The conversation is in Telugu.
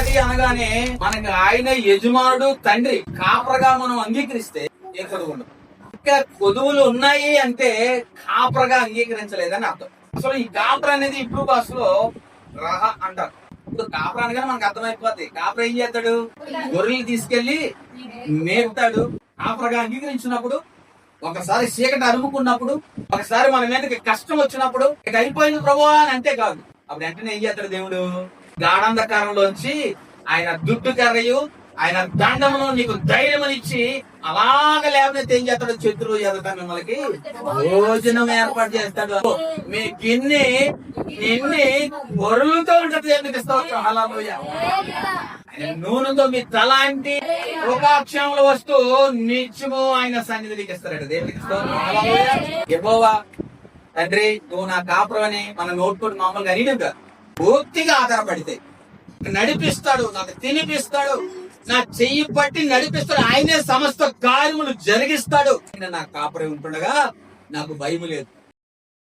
కాపరి అనగానే మనకి ఆయన యజమానుడు తండ్రి. కాపరగా మనం అంగీకరిస్తే ఏ కొదువు ఉండదు. ఇంకా కొదువులు ఉన్నాయి అంటే కాపరగా అంగీకరించలేదని అర్థం. అసలు ఈ కాపర అనేది ఇప్పుడు భాషలో రహ అంటారు. ఇప్పుడు కాపర అనగానే మనకు అర్థమైపోద్ది. కాపర ఏం చేస్తాడు? గొర్రెలు తీసుకెళ్లి మేపుతాడు. కాపరగా అంగీకరించినప్పుడు, ఒకసారి చీకటి అరుముకున్నప్పుడు, ఒకసారి మన మీదకి కష్టం వచ్చినప్పుడు ఇక అయిపోయింది ప్రభువా అని అంతే కాదు. అప్పుడు వెంటనే ఏం చేస్తాడు దేవుడు? గాఢంధకారంలోంచి ఆయన దుడ్డు కర్రయు ఆయన దండమును నీకు ధైర్యం ఇచ్చి అలాగ లేకపోతే ఏం చేస్తాడు? శత్రువు ఎదుట మిమ్మల్ని భోజనం ఏర్పాటు చేస్తాడు. మీ గిన్నె నిన్ని గొర్రెలతో ఉంటది. ఎందుకు ఇస్తావు? హల్లెలూయా. నూనెతో మీ తలాంటి లోకాక్షేమల వస్తూ నిత్యము ఆయన సన్నిధికి ఇస్తారట. దేవునికి యెహోవా తండ్రి నువ్వు నా కాపురమని మన నోటుతో మామూలుగా అడిగిన పూర్తిగా ఆధారపడితే నడిపిస్తాడు, నాకు తినిపిస్తాడు, నా చెయ్యి పట్టి నడిపిస్తాడు, ఆయనే సమస్త కార్యములు జరిగిస్తాడు. నా కాపురం ఉంటుండగా నాకు భయం లేదు.